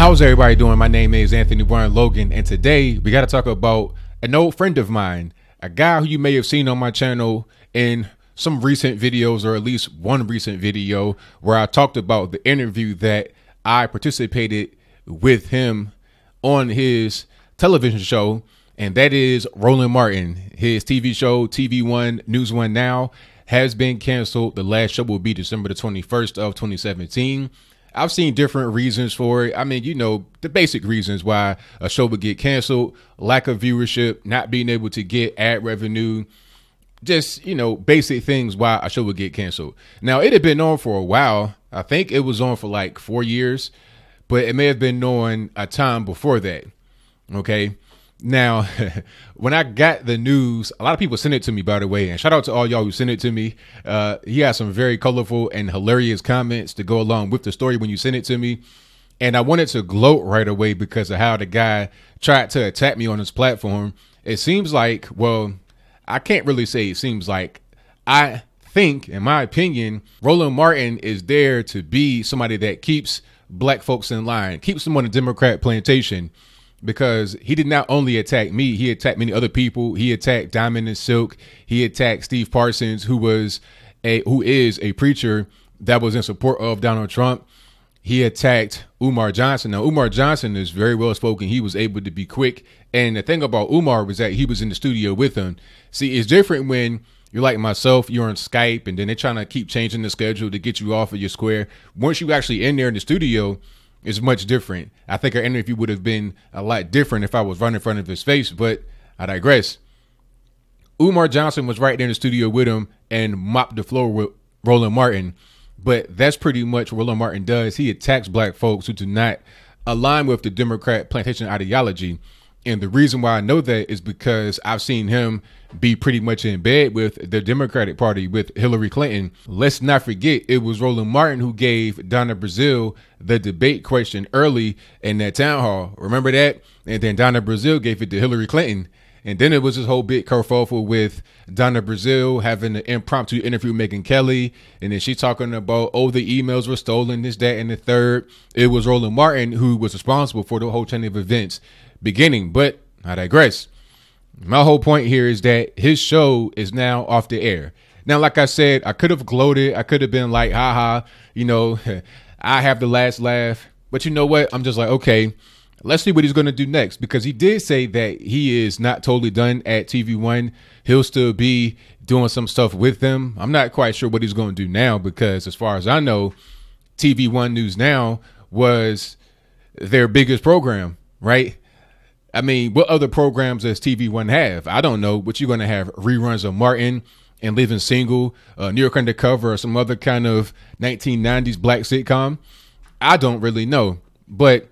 How's everybody doing? My name is Anthony Brian Logan, and today we got to talk about an old friend of mine, a guy who you may have seen on my channel in some recent videos, or at least one recent video where I talked about the interview that I participated with him on his television show, and that is Roland Martin. His TV show, TV One, News One Now, has been canceled. The last show will be December the 21st of 2017. I've seen different reasons for it. I mean, you know, the basic reasons why a show would get canceled: lack of viewership, not being able to get ad revenue, just, you know, basic things why a show would get canceled. Now, it had been on for a while. I think it was on for like 4 years, but it may have been on a time before that. Okay. Now, when I got the news, a lot of people sent it to me, by the way, and shout out to all y'all who sent it to me. He had some very colorful and hilarious comments to go along with the story when you sent it to me. And I wanted to gloat right away because of how the guy tried to attack me on his platform. It seems like, well, I can't really say it seems like. I think, in my opinion, Roland Martin is there to be somebody that keeps black folks in line, keeps them on the Democrat plantation. Because he did not only attack me, he attacked many other people. He attacked Diamond and Silk. He attacked Steve Parsons, who is a preacher that was in support of Donald Trump. He attacked Umar Johnson. Now, Umar Johnson is very well spoken. He was able to be quick. And the thing about Umar was that he was in the studio with him. See, it's different when you're like myself, you're on Skype, and then they're trying to keep changing the schedule to get you off of your square. Once you actually in there in the studio, it's much different. I think our interview would have been a lot different if I was right in front of his face, but I digress. Umar Johnson was right there in the studio with him and mopped the floor with Roland Martin. But that's pretty much what Roland Martin does. He attacks black folks who do not align with the Democrat plantation ideology. And the reason why I know that is because I've seen him be pretty much in bed with the Democratic Party, with Hillary Clinton. Let's not forget, it was Roland Martin who gave Donna Brazile the debate question early in that town hall. Remember that? And then Donna Brazile gave it to Hillary Clinton. And then it was this whole big kerfuffle with Donna Brazile having an impromptu interview with Megyn Kelly. And then she talking about, oh, the emails were stolen, this, that, and the third. It was Roland Martin who was responsible for the whole chain of events beginning. But I digress. My whole point here is that his show is now off the air. Now, like I said, I could have gloated. I could have been like, haha, you know, I have the last laugh. But you know what? I'm just like, okay, let's see what he's going to do next, because he did say that he is not totally done at TV One. He'll still be doing some stuff with them. I'm not quite sure what he's going to do now, because as far as I know, TV One News Now was their biggest program, right? I mean, what other programs does TV One have? I don't know, but you're going to have reruns of Martin and Living Single, New York Undercover, or some other kind of 1990s black sitcom. I don't really know. But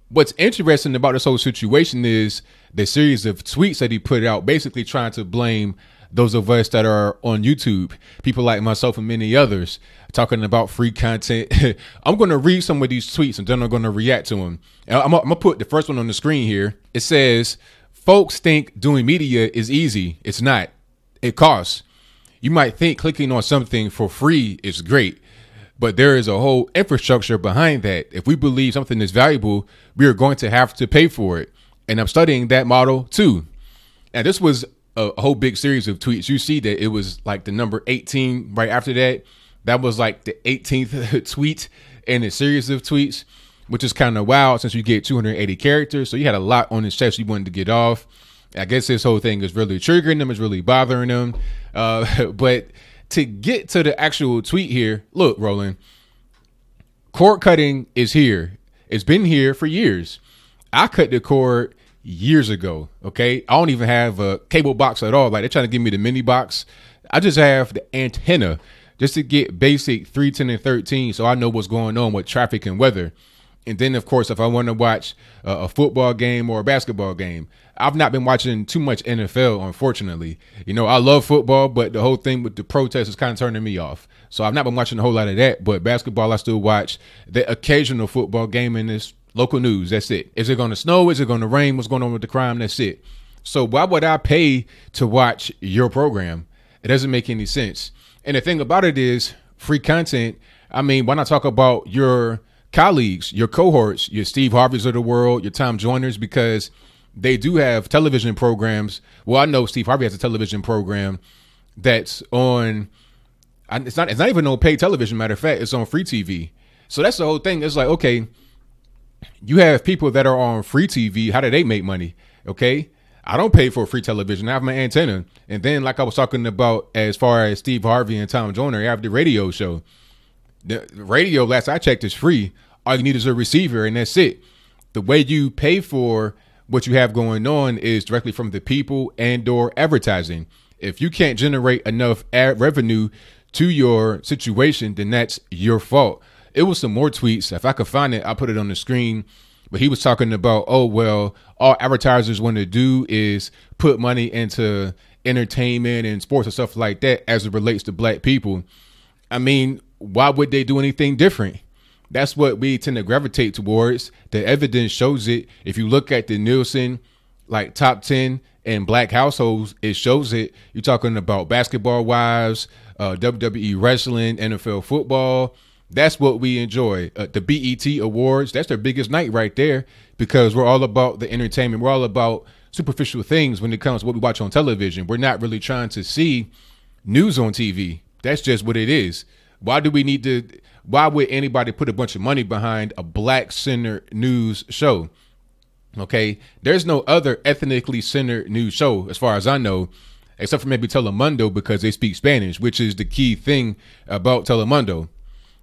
what's interesting about this whole situation is the series of tweets that he put out, basically trying to blame those of us that are on YouTube, people like myself and many others, talking about free content. I'm going to read some of these tweets and then I'm going to react to them. I'm going to put the first one on the screen here. It says, folks think doing media is easy. It's not. It costs. You might think clicking on something for free is great, but there is a whole infrastructure behind that. If we believe something is valuable, we are going to have to pay for it. And I'm studying that model too. And this was a whole big series of tweets. You see that it was like the number 18 right after that. That was like the 18th tweet in a series of tweets, which is kind of wild since you get 280 characters. So you had a lot on his chest you wanted to get off. I guess this whole thing is really triggering them, is really bothering them. But to get to the actual tweet here, look, Roland, cord cutting is here. It's been here for years. I cut the cord years ago. Okay. I don't even have a cable box at all. Like, they're trying to give me the mini box. I just have the antenna just to get basic 3, 10, and 13. So I know what's going on with traffic and weather. And then, of course, if I want to watch a football game or a basketball game, I've not been watching too much NFL, unfortunately. You know, I love football, but the whole thing with the protests is kind of turning me off. So I've not been watching a whole lot of that. But basketball, I still watch the occasional football game in this local news. That's it. Is it going to snow? Is it going to rain? What's going on with the crime? That's it. So why would I pay to watch your program? It doesn't make any sense. And the thing about it is free content. I mean, why not talk about your colleagues, your cohorts, your Steve Harveys of the world, your Tom Joyners, because they do have television programs. Well, I know Steve Harvey has a television program that's on. It's not even on paid television. Matter of fact, it's on free TV. So that's the whole thing. It's like, okay, you have people that are on free TV. How do they make money? Okay, I don't pay for free television. I have my antenna. And then, like I was talking about, as far as Steve Harvey and Tom Joyner, I have the radio show. The radio, last I checked, is free. All you need is a receiver, and that's it. The way you pay for what you have going on is directly from the people and/or advertising. If you can't generate enough ad revenue to your situation, then that's your fault. It was some more tweets. If I could find it, I'll put it on the screen. But he was talking about, oh, well, all advertisers want to do is put money into entertainment and sports and stuff like that as it relates to black people. I mean, why would they do anything different? That's what we tend to gravitate towards. The evidence shows it. If you look at the Neilsen, like top 10 in black households, it shows it. You're talking about basketball wives, WWE wrestling, NFL football. That's what we enjoy. The BET Awards, that's their biggest night right there, because we're all about the entertainment. We're all about superficial things when it comes to what we watch on television. We're not really trying to see news on TV. That's just what it is. Why would anybody put a bunch of money behind a black-centered news show? Okay, there's no other ethnically centered news show, as far as I know, except for maybe Telemundo, because they speak Spanish, which is the key thing about Telemundo.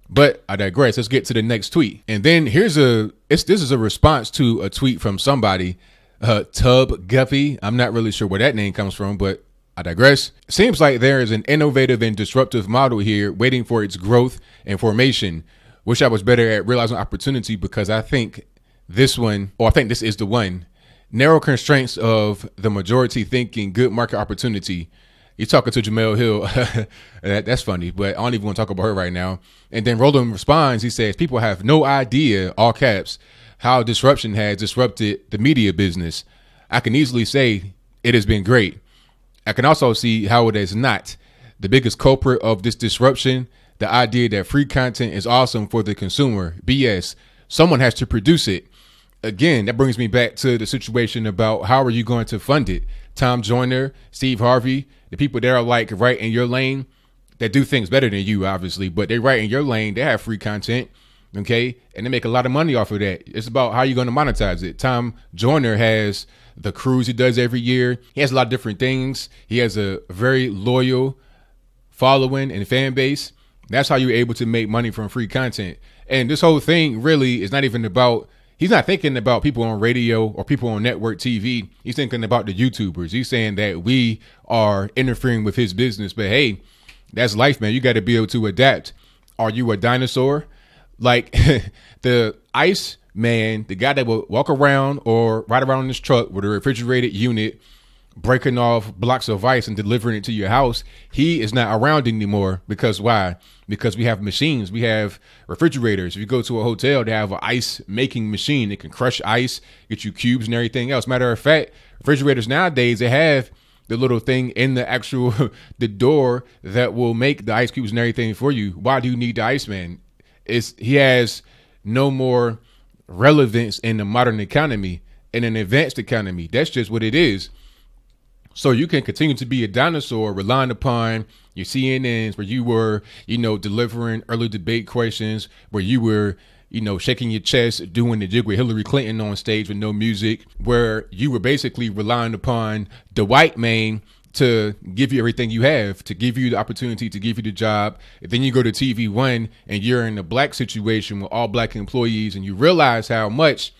But I digress. Let's get to the next tweet. And then this is a response to a tweet from somebody, Tub Guppy. I'm not really sure where that name comes from, but I digress. Seems like there is an innovative and disruptive model here waiting for its growth and formation. Wish I was better at realizing opportunity, because I think this is the one. Narrow constraints of the majority thinking good market opportunity. You're talking to Jamel Hill. That's funny, but I don't even want to talk about her right now. And then Roland responds. He says, people have no idea, all caps, how disruption has disrupted the media business. I can easily say it has been great. I can also see how it is not. The biggest culprit of this disruption, the idea that free content is awesome for the consumer. BS. Someone has to produce it. Again, that brings me back to the situation about how are you going to fund it? Tom Joyner, Steve Harvey, the people that are like right in your lane, that do things better than you, obviously, but they right in your lane. They have free content, okay? And they make a lot of money off of that. It's about how you're going to monetize it. Tom Joyner has the cruise he does every year. He has a lot of different things. He has a very loyal following and fan base. That's how you're able to make money from free content. And this whole thing really is not even about, he's not thinking about people on radio or people on network TV. He's thinking about the YouTubers. He's saying that we are interfering with his business. But hey, that's life, man. You got to be able to adapt. Are you a dinosaur? Like the ice man, the guy that will walk around or ride around in his truck with a refrigerated unit, breaking off blocks of ice and delivering it to your house. He is not around anymore. Because why? Because we have machines. We have refrigerators. If you go to a hotel, they have an ice making machine. It can crush ice, get you cubes and everything else. Matter of fact, refrigerators nowadays, they have the little thing in the actual, the door that will make the ice cubes and everything for you. Why do you need the Iceman? He has no more relevance in the modern economy, in an advanced economy. That's just what it is. So you can continue to be a dinosaur relying upon your CNNs where you were, delivering early debate questions, where you were, shaking your chest, doing the jig with Hillary Clinton on stage with no music, where you were basically relying upon the white man to give you everything you have, to give you the opportunity, to give you the job. And then you go to TV One and you're in a black situation with all black employees, and you realize how much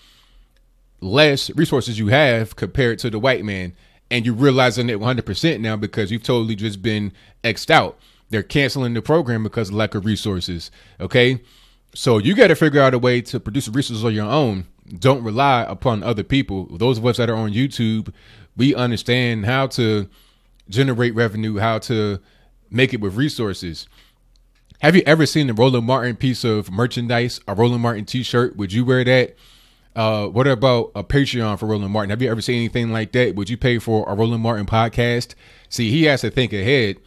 less resources you have compared to the white man. And you're realizing it 100% now because you've totally just been X'd out. They're canceling the program because of lack of resources. Okay. So you got to figure out a way to produce the resources on your own. Don't rely upon other people. Those of us that are on YouTube, we understand how to generate revenue, how to make it with resources. Have you ever seen the Roland Martin piece of merchandise, a Roland Martin t-shirt? Would you wear that? What about a Patreon for Roland Martin? Have you ever seen anything like that? Would you pay for a Roland Martin podcast? See, he has to think ahead.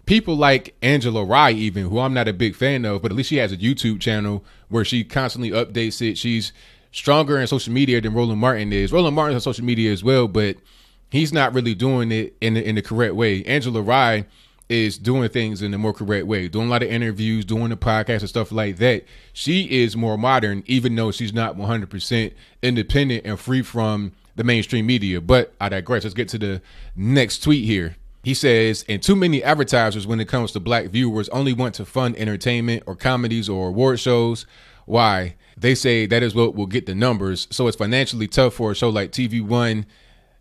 people like Angela Rye, even, who I'm not a big fan of, but at least she has a YouTube channel where she constantly updates it. She's stronger in social media than Roland Martin is. Roland Martin's on social media as well, but he's not really doing it in the correct way. Angela Rye is doing things in the more correct way, doing a lot of interviews, doing the podcast and stuff like that. She is more modern, even though she's not 100% independent and free from the mainstream media. But I digress. Let's get to the next tweet here. He says, and too many advertisers when it comes to black viewers only want to fund entertainment or comedies or award shows. Why? They say that is what will get the numbers. So it's financially tough for a show like TV One,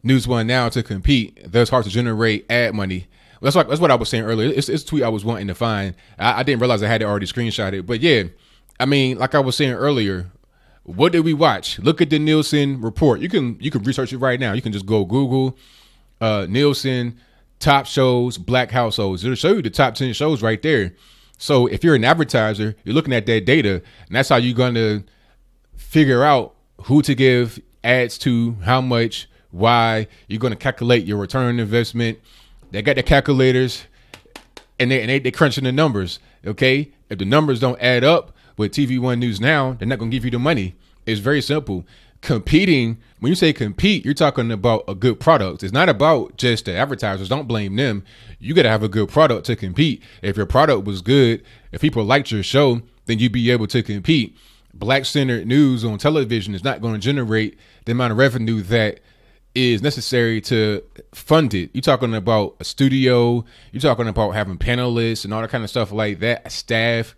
News One Now to compete. Thus hard to generate ad money. That's what I was saying earlier. It's a tweet I was wanting to find. I didn't realize I had it already screenshotted. But yeah, I mean, like I was saying earlier, what did we watch? Look at the Neilsen report. You can research it right now. You can just go Google Neilsen top shows, black households. It'll show you the top 10 shows right there. So if you're an advertiser, you're looking at that data, and that's how you're going to figure out who to give ads to, how much, why. You're going to calculate your return on investment. They got the calculators, and they crunching the numbers. Okay, if the numbers don't add up with TV One News Now, they're not gonna give you the money. It's very simple. Competing, when you say compete, you're talking about a good product. It's not about just the advertisers. Don't blame them. You gotta have a good product to compete. If your product was good, if people liked your show, then you'd be able to compete. Black-centered news on television is not going to generate the amount of revenue that is necessary to fund it. You're talking about a studio. You're talking about having panelists and all that kind of stuff like that, a staff.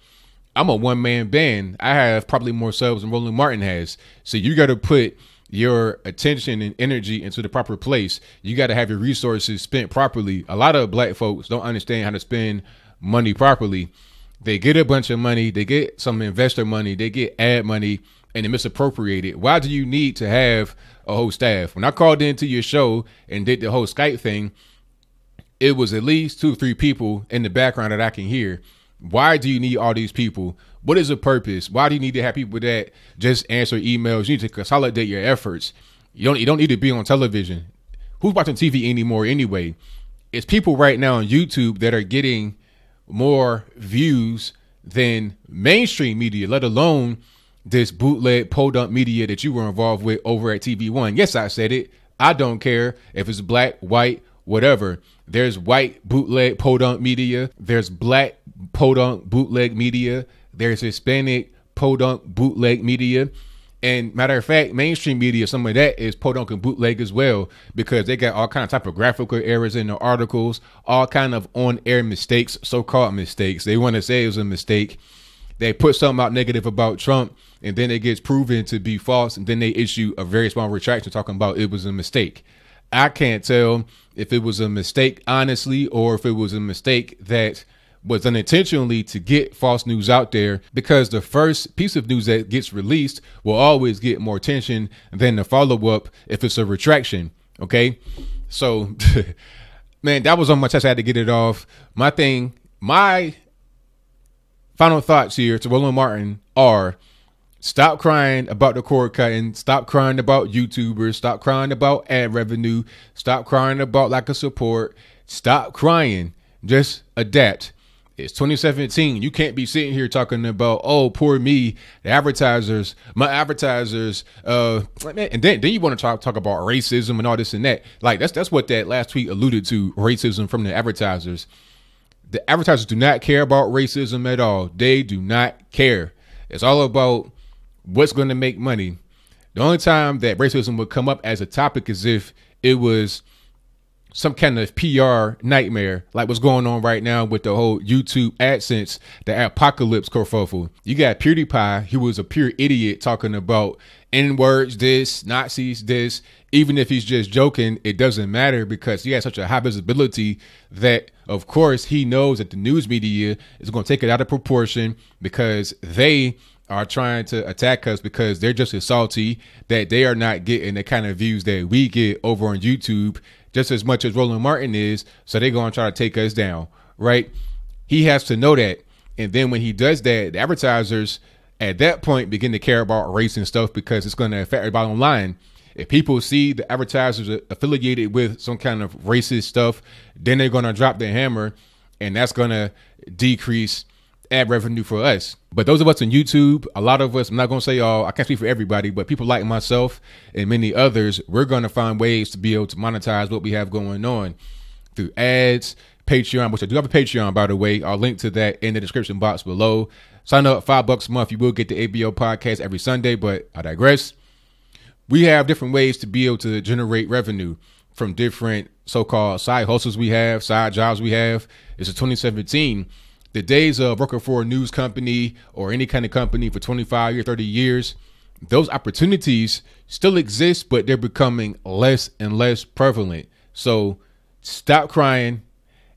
I'm a one-man band. I have probably more subs than Roland Martin has. So you got to put your attention and energy into the proper place. You got to have your resources spent properly. A lot of black folks don't understand how to spend money properly. They get a bunch of money. They get some investor money. They get ad money, and they misappropriate it. Why do you need to have a whole staff? When I called into your show and did the whole Skype thing, it was at least 2 or 3 people in the background that I can hear. Why do you need all these people? What is the purpose? Why do you need to have people that just answer emails? You need to consolidate your efforts. You don't need to be on television. Who's watching TV anymore anyway? It's people right now on YouTube that are getting more views than mainstream media, let alone this bootleg podunk media that you were involved with over at TV One. Yes, I said it. I don't care if it's black, white, whatever. There's white bootleg podunk media. There's black podunk bootleg media. There's Hispanic podunk bootleg media. And matter of fact, mainstream media, some of that is podunk and bootleg as well, because they got all kind of typographical errors in the articles, all kind of on-air mistakes, so-called mistakes. They want to say it was a mistake. They put something out negative about Trump, and then it gets proven to be false, and then they issue a very small retraction talking about it was a mistake. I can't tell if it was a mistake, honestly, or if it was a mistake that was unintentionally to get false news out there, because the first piece of news that gets released will always get more attention than the follow-up if it's a retraction. Okay, so man, that was on my chest. I had to get it off. My final thoughts here to Roland Martin are: stop crying about the cord cutting. Stop crying about YouTubers. Stop crying about ad revenue. Stop crying about lack of support. Stop crying. Just adapt. It's 2017. You can't be sitting here talking about, oh, poor me, the advertisers, my advertisers. And then you want to talk about racism and all this and that. Like that's what that last tweet alluded to, racism from the advertisers. The advertisers do not care about racism at all. They do not care. It's all about what's going to make money. The only time that racism would come up as a topic is if it was some kind of PR nightmare, like what's going on right now with the whole YouTube AdSense, the apocalypse kerfuffle. You got PewDiePie, who was a pure idiot, talking about N-words, this, Nazis, this. Even if he's just joking, it doesn't matter, because he has such a high visibility that, of course, he knows that the news media is going to take it out of proportion, because they are trying to attack us, because they're just as salty that they are not getting the kind of views that we get over on YouTube just as much as Roland Martin is. So they're going to try to take us down, right? He has to know that. And then when he does that, the advertisers at that point begin to care about race and stuff, because it's going to affect their bottom line. If people see the advertisers affiliated with some kind of racist stuff, then they're going to drop the hammer and that's going to decrease ad revenue for us. But those of us on YouTube, a lot of us, I'm not going to say all, I can't speak for everybody, but people like myself and many others, we're going to find ways to be able to monetize what we have going on through ads, Patreon, which I do have a Patreon, by the way. I'll link to that in the description box below. Sign up $5 a month. You will get the ABO podcast every Sunday, but I digress. We have different ways to be able to generate revenue from different so-called side hustles we have, side jobs we have. It's 2017. The days of working for a news company or any kind of company for 25 years, 30 years, those opportunities still exist, but they're becoming less and less prevalent. So stop crying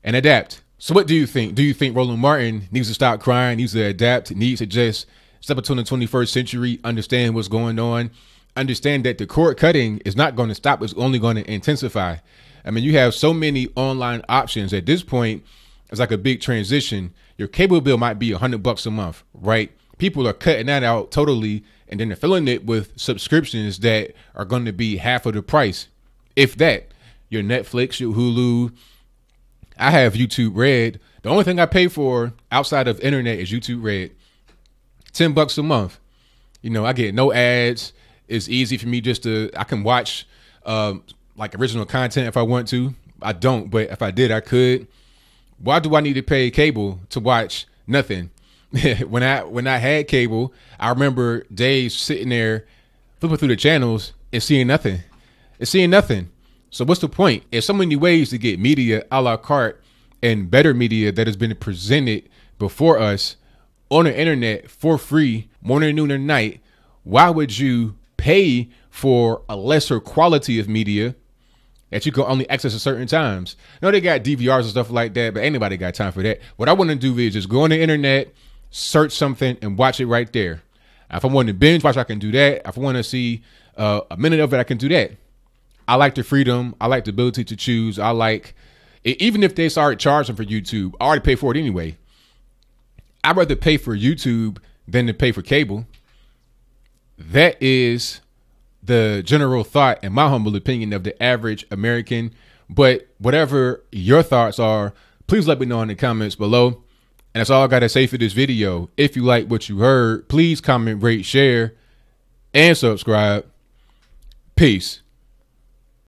and adapt. So what do you think? Do you think Roland Martin needs to stop crying, needs to adapt, needs to just step into the 21st century, understand what's going on, understand that the cord cutting is not going to stop, it's only going to intensify. I mean, you have so many online options at this point. It's like a big transition. Your cable bill might be $100 a month, right? People are cutting that out totally, and then they're filling it with subscriptions that are going to be half of the price, if that. Your Netflix, your Hulu. I have YouTube Red. The only thing I pay for outside of internet is YouTube Red. $10 a month. You know, I get no ads. It's easy for me just to, I can watch like original content if I want to. I don't, but if I did, I could. Why do I need to pay cable to watch nothing? When I had cable, I remember days sitting there flipping through the channels and seeing nothing. So what's the point? There's so many ways to get media a la carte and better media that has been presented before us on the internet for free, morning, noon, and night. Why would you pay for a lesser quality of media that you can only access at certain times? No, they got DVRs and stuff like that, but ain't nobody got time for that. What I want to do is just go on the internet, search something, and watch it right there. If I want to binge watch, I can do that. If I want to see a minute of it, I can do that. I like the freedom. I like the ability to choose. I like, even if they start charging for YouTube, I already pay for it anyway. I'd rather pay for YouTube than to pay for cable. That is the general thought, in my humble opinion, of the average American. But whatever your thoughts are, please let me know in the comments below. And that's all I got to say for this video. If you like what you heard, please comment, rate, share, and subscribe. Peace.